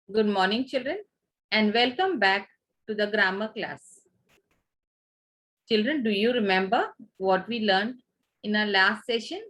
Good morning, children, and welcome back to the grammar class. Children, do you remember what we learned in our last session?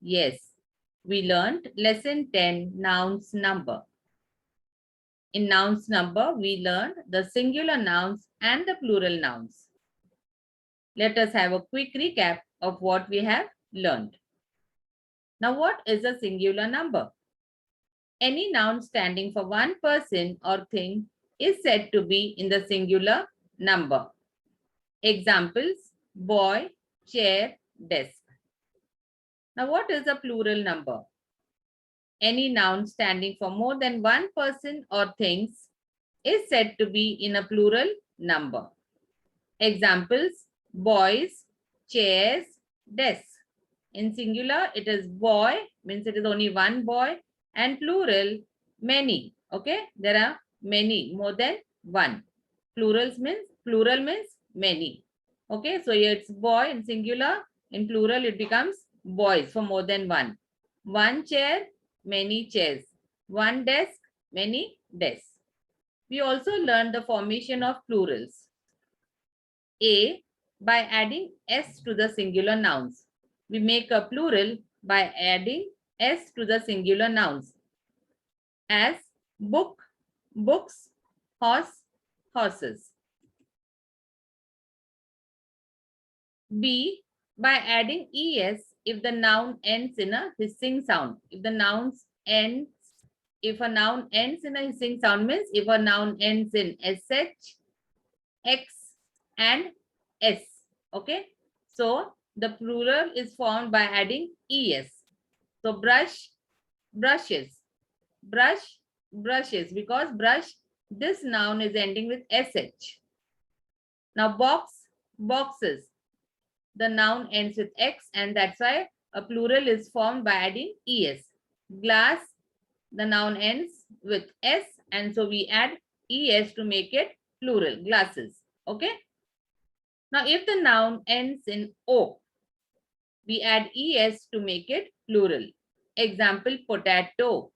Yes, we learned lesson 10, nouns number. In nouns number, we learned the singular nouns and the plural nouns. Let us have a quick recap of what we have learned. Now, what is a singular number? Any noun standing for one person or thing is said to be in the singular number. Examples: boy, chair, desk. Now, what is a plural number? Any noun standing for more than one person or things is said to be in a plural number. Examples: boys, chairs, desks. In singular, it is boy, means it is only one boy, and plural, many. Okay, there are many, more than one. Plural means many. Okay, so here it's boy in singular, in plural it becomes boys for more than one. One chair, many chairs. One desk, many desks. We also learned the formation of plurals. A, by adding s to the singular nouns. We make a plural by adding s to the singular nouns, as book, books, horse, horses. B, by adding es if the noun ends in a hissing sound. If a noun ends in a hissing sound, means if a noun ends in sh, x, and s. Okay, so the plural is formed by adding es. So brush, brushes, brush, brushes, because brush, this noun is ending with sh. Now box, boxes, the noun ends with x, and that's why a plural is formed by adding es. Glass, the noun ends with s, and so we add es to make it plural, glasses. Okay. Now, if the noun ends in o, we add es to make it plural. Example: potato,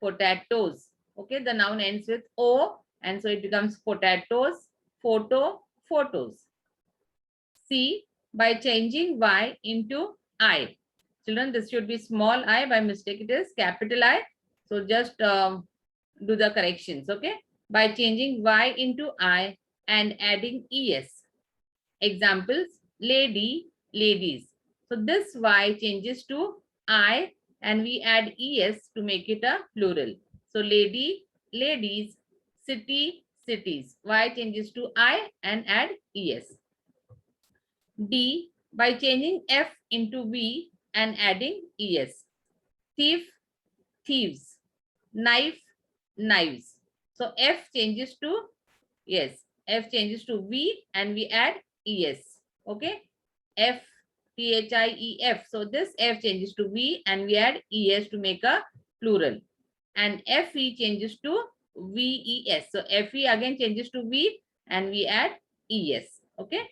potatoes. Okay, the noun ends with o, and so it becomes potatoes, photo, photos. C, by changing y into I. Children, this should be small I. By mistake, it is capital I. So just do the corrections. Okay, by changing y into I and adding es. Examples: lady, ladies. So this y changes to I and we add es to make it a plural. So lady, ladies, city, cities. Y changes to I and add es. D, by changing f into v and adding es. Thief, thieves. Knife, knives. So f changes to, yes, f changes to v and we add es. Okay, f, thief. So this f changes to v and we add es to make a plural, and fe changes to ves. So fe again changes to v and we add es. Okay.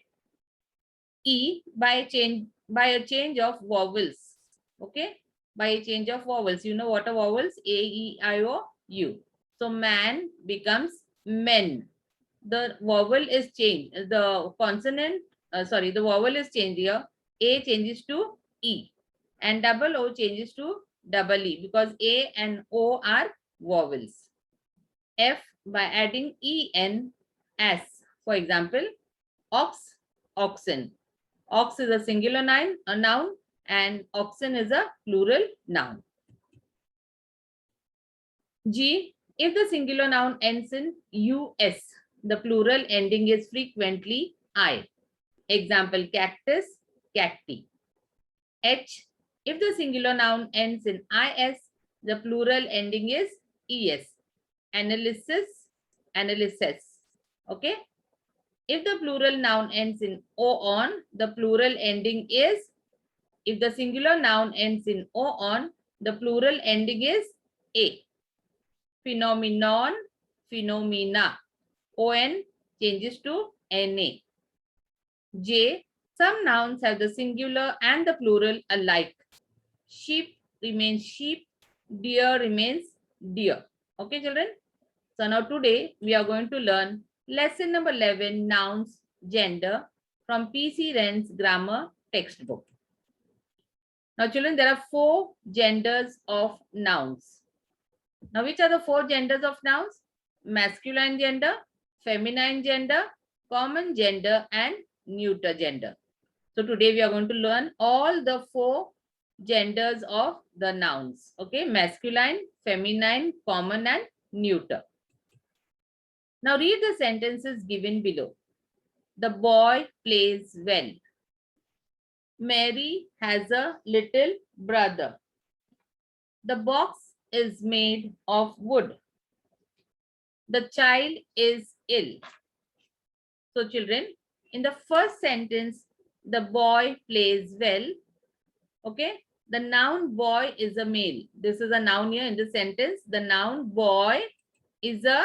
E, by a change of vowels. Okay, by a change of vowels. You know what are vowels? A, E, I, O, U. So man becomes men. The vowel is changed. The consonant, the vowel is changed here. A changes to E and double O changes to double E, because A and O are vowels. F, by adding en, as. For example, ox, oxen. Ox is a singular noun, and oxen is a plural noun. G, if the singular noun ends in us, the plural ending is frequently I. Example: cactus, cacti. H, if the singular noun ends in is, the plural ending is es. Analysis, analysis. Okay. If the plural noun ends in on, the plural ending is, if the singular noun ends in on, the plural ending is a. Phenomenon, phenomena. On changes to na. J, some nouns have the singular and the plural alike. Sheep remains sheep, deer remains deer. Okay, children. So now today we are going to learn lesson number 11, nouns, gender, from P.C. Wren's grammar textbook. Now children, there are 4 genders of nouns. Now which are the 4 genders of nouns? Masculine gender, feminine gender, common gender, and neuter gender. So today we are going to learn all the 4 genders of the nouns. Okay, masculine, feminine, common, and neuter. Now read the sentences given below. The boy plays well. Mary has a little brother. The box is made of wood. The child is ill. So children, in the first sentence, the boy plays well. Okay, the noun boy is a male. This is a noun here in the sentence. The noun boy is a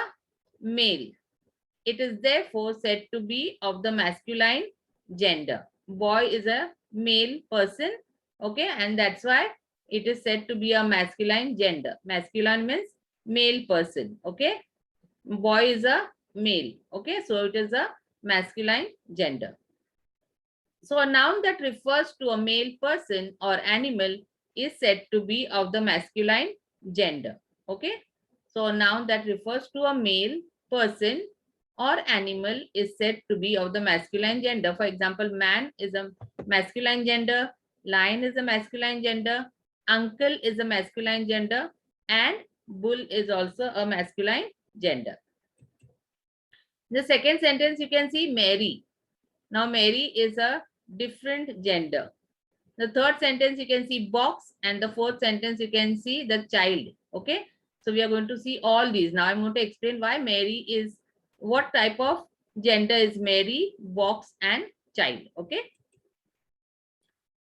male. It is therefore said to be of the masculine gender. Boy is a male person. Okay, and that's why it is said to be a masculine gender. Masculine means male person. Okay, boy is a male. Okay, so it is a masculine gender. So a noun that refers to a male person or animal is said to be of the masculine gender. Okay, so a noun that refers to a male person or animal is said to be of the masculine gender. For example, man is a masculine gender, lion is a masculine gender, uncle is a masculine gender, and bull is also a masculine gender. The second sentence you can see Mary. Now Mary is a different gender. The third sentence you can see box, and the fourth sentence you can see the child. Okay, so we are going to see all these. Now I'm going to explain why Mary is, what type of gender is Mary, box, and child. Okay,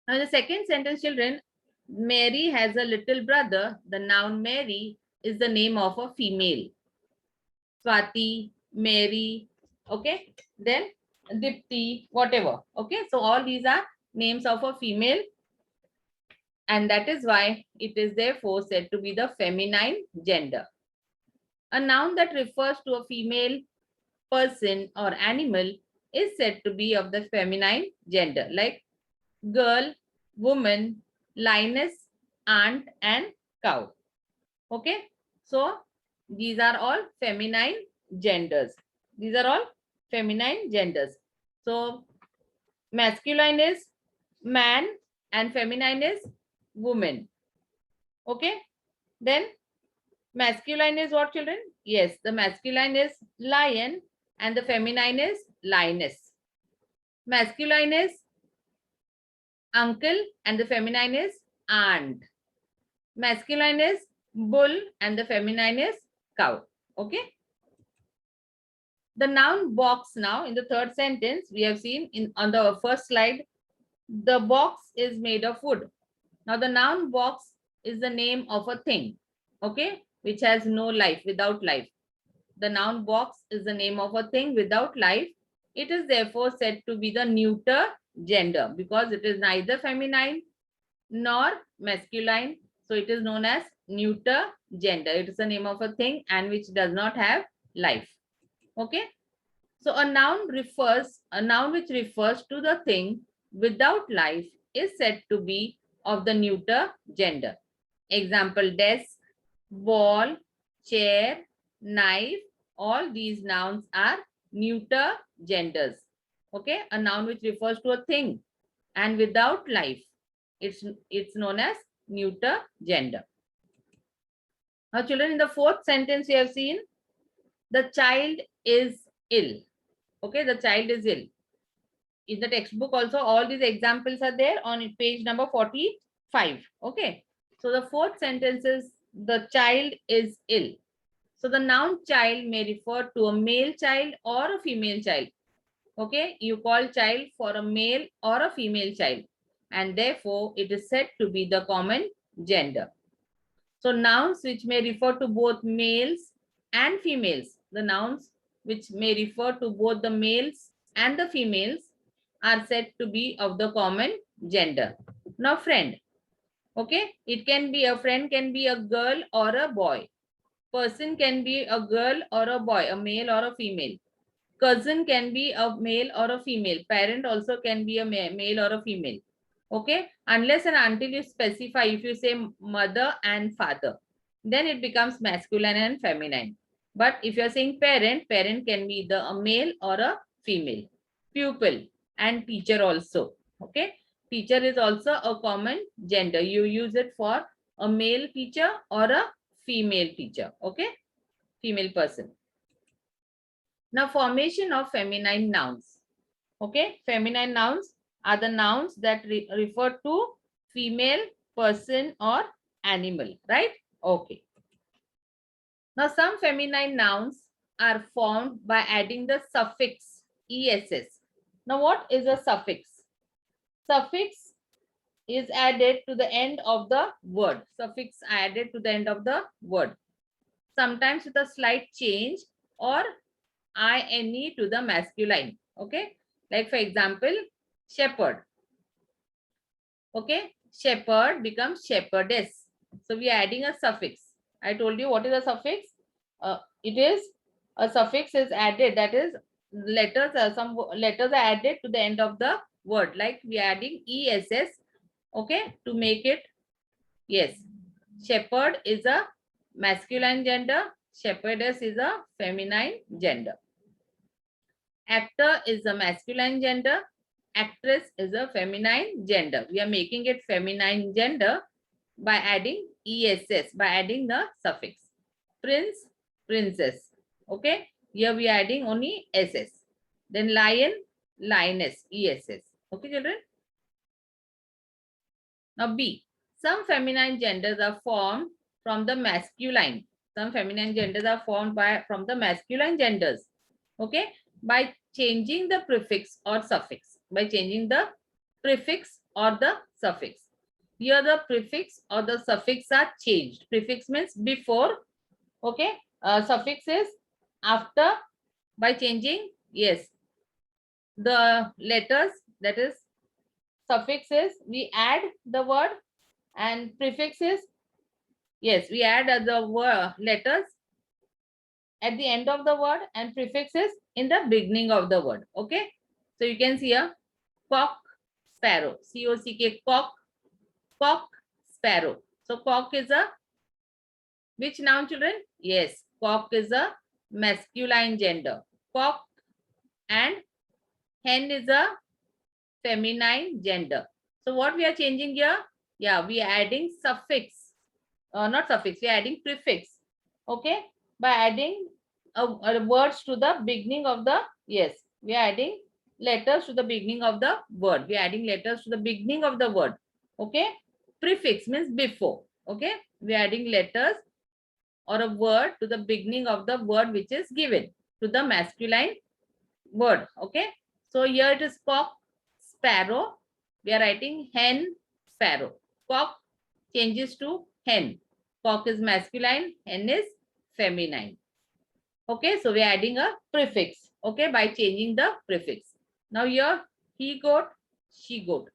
now the second sentence, children, Mary has a little brother. The noun Mary is the name of a female. Swati, Mary, okay, then Dipti, whatever. Okay, so all these are names of a female, and that is why it is therefore said to be the feminine gender. A noun that refers to a female person or animal is said to be of the feminine gender, like girl, woman, lioness, ant, and cow. Okay, so these are all feminine genders. These are all feminine genders. So masculine is man and feminine is woman. Okay, then masculine is what, children? Yes, the masculine is lion and the feminine is lioness. Masculine is uncle and the feminine is aunt. Masculine is bull and the feminine is cow. Okay, the noun box. Now in the third sentence we have seen in on the first slide, the box is made of wood. Now the noun box is the name of a thing, okay, which has no life, without life. The noun box is the name of a thing without life. It is therefore said to be the neuter gender because it is neither feminine nor masculine. So it is known as neuter gender. It is the name of a thing and which does not have life. Okay, so a noun which refers to the thing without life is said to be of the neuter gender. Example, desk, ball, chair, knife, all these nouns are neuter genders. Okay, a noun which refers to a thing and without life, it's known as neuter gender. Now children, in the fourth sentence you have seen the child is ill. Okay, the child is ill. In the textbook also all these examples are there on page number 45. Okay, so the fourth sentence is the child is ill. So the noun child may refer to a male child or a female child. Okay, you call child for a male or a female child, and therefore it is said to be the common gender. So nouns which may refer to both males and females, the nouns which may refer to both the males and the females are said to be of the common gender. Now friend, okay, it can be a friend, can be a girl or a boy. Person can be a girl or a boy, a male or a female. Cousin can be a male or a female. Parent also can be a male or a female. Okay, unless and until you specify, if you say mother and father, then it becomes masculine and feminine. But if you're saying parent, parent can be either a male or a female. Pupil and teacher also. Okay, teacher is also a common gender. You use it for a male teacher or a female teacher. Okay, female person. Now, formation of feminine nouns. Okay, feminine nouns are the nouns that refer to female, person or animal, right? Okay. Now, some feminine nouns are formed by adding the suffix ess. Now, what is a suffix? Suffix is added to the end of the word. Suffix added to the end of the word. Sometimes with a slight change or ine to the masculine. Okay, like for example, shepherd. Okay, shepherd becomes shepherdess. So we are adding a suffix. I told you what is a suffix. It is a suffix is added, that is letters, some letters are added to the end of the word, like we are adding ess. Okay, to make it, yes, shepherd is a masculine gender, shepherdess is a feminine gender. Actor is a masculine gender, actress is a feminine gender. We are making it feminine gender by adding ess, by adding the suffix. Prince, princess. Okay, here we are adding only ss. Then lion, lioness, ess. Okay, children. Now B. Some feminine genders are formed from the masculine. Some feminine genders are formed from the masculine genders. Okay, by changing the prefix or suffix. By changing the prefix or the suffix. Here the prefix or the suffix are changed. Prefix means before. Okay, suffix is after. By changing, yes, the letters, that is suffix is we add the word, and prefix is, yes, we add the word letters at the end of the word, and prefix is in the beginning of the word. Okay, so you can see here cock, sparrow, cock, cock, cock, sparrow. So cock is a which noun, children? Yes, cock is a masculine gender. Cock. And hen is a feminine gender. So what we are changing here? Yeah, we are adding suffix. Not suffix, we are adding prefix. Okay, by adding words to the beginning of the, yes, we are adding letters to the beginning of the word. We are adding letters to the beginning of the word. Okay, prefix means before. Okay, we are adding letters or a word to the beginning of the word which is given to the masculine word. Okay, so here it is cock, sparrow. We are writing hen, sparrow. Cock changes to hen. Cock is masculine, hen is feminine. Okay, so we are adding a prefix. Okay, by changing the prefix. Now here, he goat, she goat.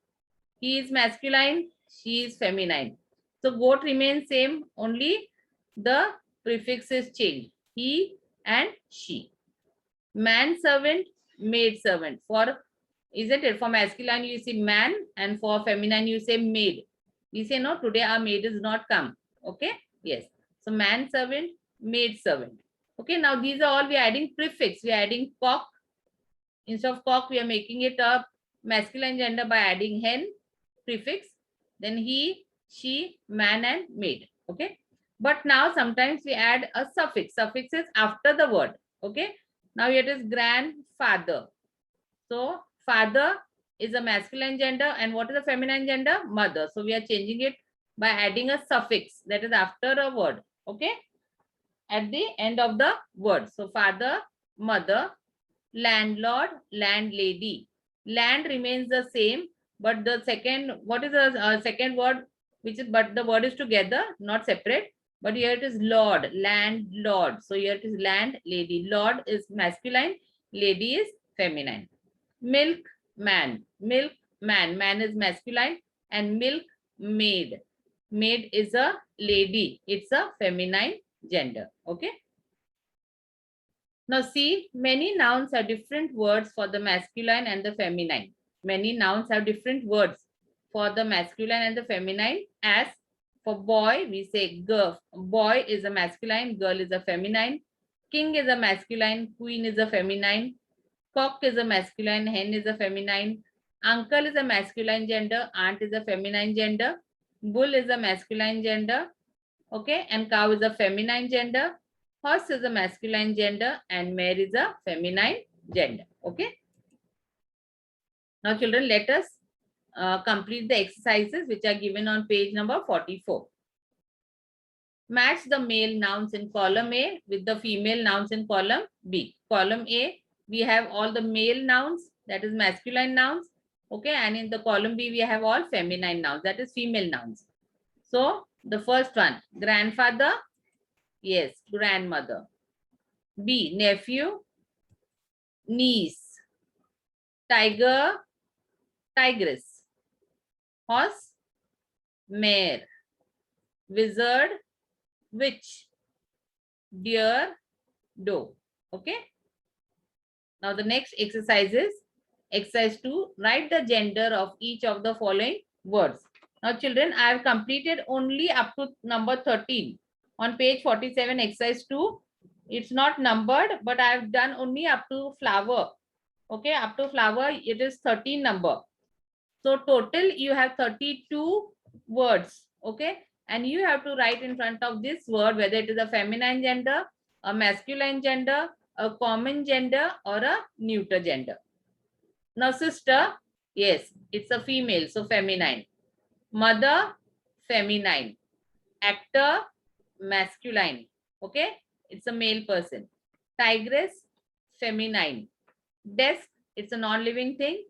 He is masculine, she is feminine. So goat remains same, only the prefix is changed. He and she. Man servant, maid servant. For, isn't it, for masculine you say man, and for feminine you say maid. We say no, today our maid is not come. Okay, yes. So man servant, maid servant. Okay, now these are all we are adding prefix. We are adding cock. Instead of cock, we are making it a masculine gender by adding hen, prefix. Then he, she, man and maid. Okay, but now sometimes we add a suffix. Suffix is after the word. Okay, now it is grandfather. So father is a masculine gender, and what is the feminine gender? Mother. So we are changing it by adding a suffix, that is after a word. Okay, at the end of the word. So father, mother, landlord, landlady. Land remains the same, but the second, what is the second word, which is, but the word is together, not separate. But here it is lord, landlord. So here it is land, lady. Lord is masculine, lady is feminine. Milk man, milk man. Man is masculine, and milk maid. Maid is a lady. It's a feminine gender. Okay. Now see, many nouns have different words for the masculine and the feminine. Many nouns have different words for the masculine and the feminine. As for boy, we say girl. Boy is a masculine, girl is a feminine. King is a masculine, queen is a feminine. Cock is a masculine, hen is a feminine. Uncle is a masculine gender, aunt is a feminine gender. Bull is a masculine gender. Okay, and cow is a feminine gender. Horse is a masculine gender and mare is a feminine gender. Okay. Now children, let us complete the exercises which are given on page number 44. Match the male nouns in column A with the female nouns in column B. Column A, we have all the male nouns, that is masculine nouns. Okay, and in the column B, we have all feminine nouns, that is female nouns. So the first one, grandfather, yes, grandmother. B, nephew, niece. Tiger, tigress. Horse, mare. Wizard, witch. Deer, doe. Okay. Now the next exercise is exercise 2. Write the gender of each of the following words. Now children, I have completed only up to number 13. On page 47, exercise 2. It's not numbered, but I have done only up to flower. Okay, up to flower, it is 13 number. So total you have 32 words. Okay, and you have to write in front of this word whether it is a feminine gender, a masculine gender, a common gender, or a neuter gender. Now sister, yes, it's a female, so feminine. Mother, feminine. Actor, masculine. Okay, it's a male person. Tigress, feminine. Desk, it's a non-living thing.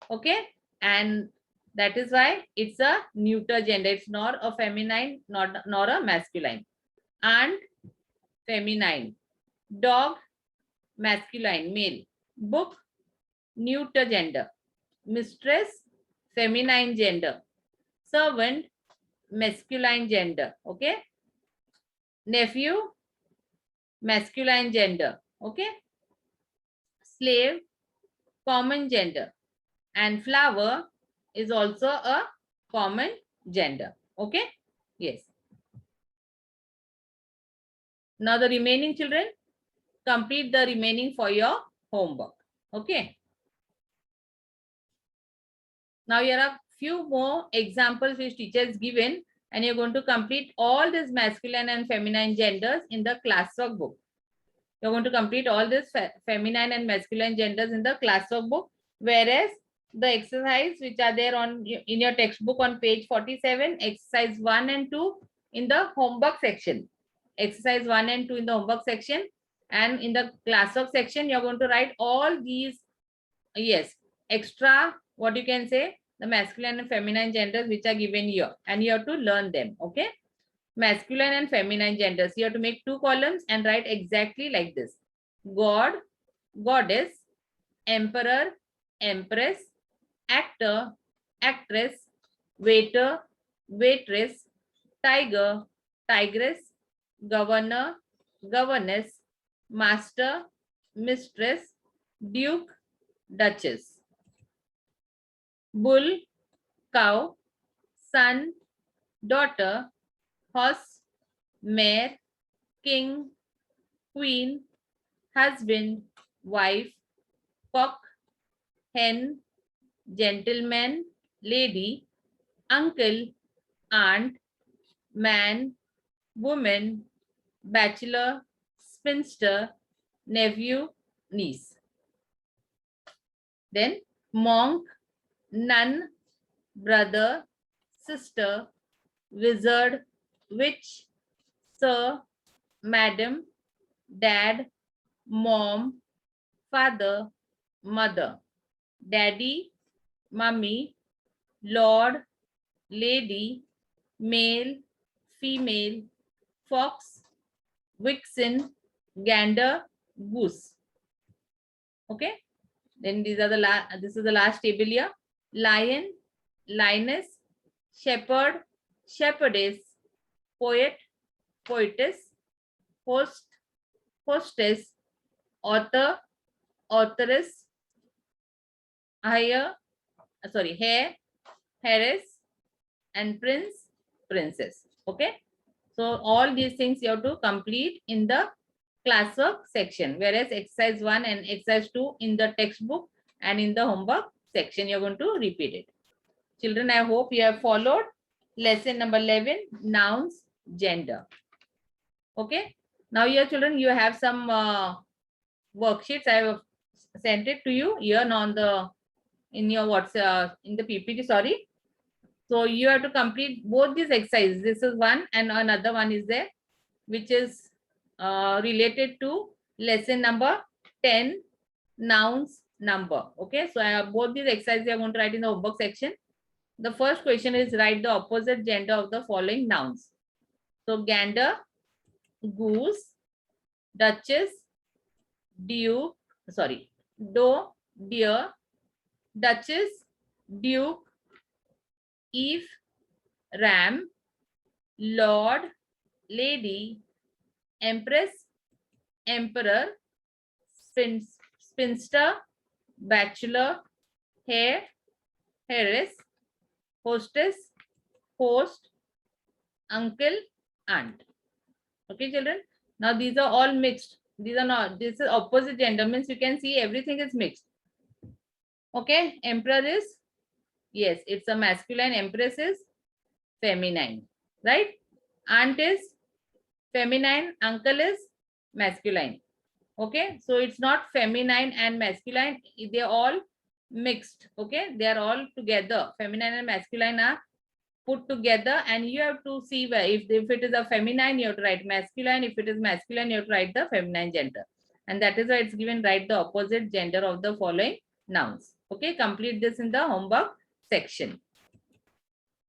Okay, and that is why it's a neuter gender. It's not a feminine, nor a masculine. Aunt, feminine. Dog, masculine, male. Book, neuter gender. Mistress, feminine gender. Servant, masculine gender. Okay. Nephew, masculine gender. Okay. Slave, common gender. And flower is also a common gender. Okay. Yes. Now the remaining children, complete the remaining for your homework. Okay. Now here are few more examples which teachers given, and you're going to complete all these masculine and feminine genders in the classwork book. You're going to complete all these feminine and masculine genders in the classwork book, whereas the exercise which are there on in your textbook on page 47, exercise 1 and 2 in the homework section. Exercise 1 and 2 in the homework section, and in the classwork section, you're going to write all these, yes, extra, what you can say, the masculine and feminine genders which are given here, and you have to learn them. Okay. Masculine and feminine genders. You have to make 2 columns and write exactly like this. God, goddess, emperor, empress, actor, actress, waiter, waitress, tiger, tigress, governor, governess, master, mistress, duke, duchess. Bull, cow, son, daughter, horse, mare, king, queen, husband, wife, cock, hen, gentleman, lady, uncle, aunt, man, woman, bachelor, spinster, nephew, niece. Then monk, nun, brother, sister, wizard, witch, sir, madam, dad, mom, father, mother, daddy, mummy, lord, lady, male, female, fox, vixen, gander, goose. Okay. Then these are the this is the last table here. Lion, lioness, shepherd, shepherdess, poet, poetess, host, hostess, author, authoress, hire, hair, heiress, and prince, princess. Okay. So all these things you have to complete in the classwork section, whereas exercise 1 and exercise 2 in the textbook and in the homework section, you're going to repeat it. Children, I hope you have followed lesson number 11, nouns, gender. Okay. Now here, children, you have some worksheets. I have sent it to you here on the, in your WhatsApp, in the PPT, sorry. So you have to complete both these exercises. This is one and another one is there, which is related to lesson number 10, nouns, number. Okay, so I have both these exercises I want to write in the homework section. The first question is write the opposite gender of the following nouns. So gander, goose, duchess, duke, doe, deer, duchess, duke, eve, ram, lord, lady, empress, emperor, spinster, bachelor, heir, heiress, hostess, host, uncle, aunt. Okay, children. Now these are all mixed. These are not, this is opposite gender, means you can see everything is mixed. Okay, emperor is, yes, it's a masculine, empress is feminine, right? Aunt is feminine, uncle is masculine. Okay, so it's not feminine and masculine, they're all mixed. Okay, they are all together. Feminine and masculine are put together, and you have to see where if it is a feminine, you have to write masculine. If it is masculine, you have to write the feminine gender. And that is why it's given write the opposite gender of the following nouns. Okay, complete this in the homework section.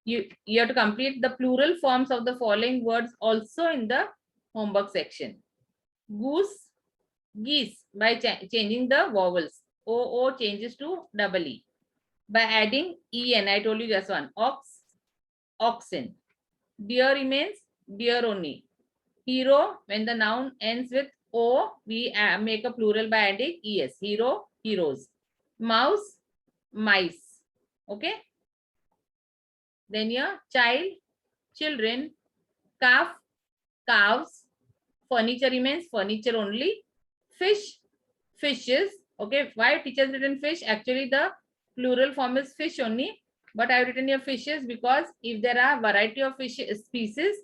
You have to complete the plural forms of the following words also in the homework section. Goose, geese, by changing the vowels. O changes to double E. By adding en, I told you just one. Ox, oxen. Deer remains deer only. Hero, when the noun ends with O, we make a plural by adding es. Hero, heroes. Mouse, mice. Okay. Then your child, children. Calf, calves. Furniture remains furniture only. Fish, fishes. Okay, why teachers written fish? Actually, the plural form is fish only, but I have written here fishes because if there are variety of fish species,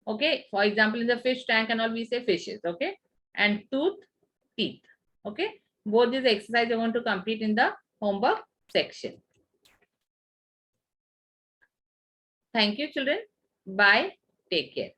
okay, for example, in the fish tank and all, we say fishes. Okay, and tooth, teeth. Okay, both these exercises I want to complete in the homework section. Thank you, children. Bye. Take care.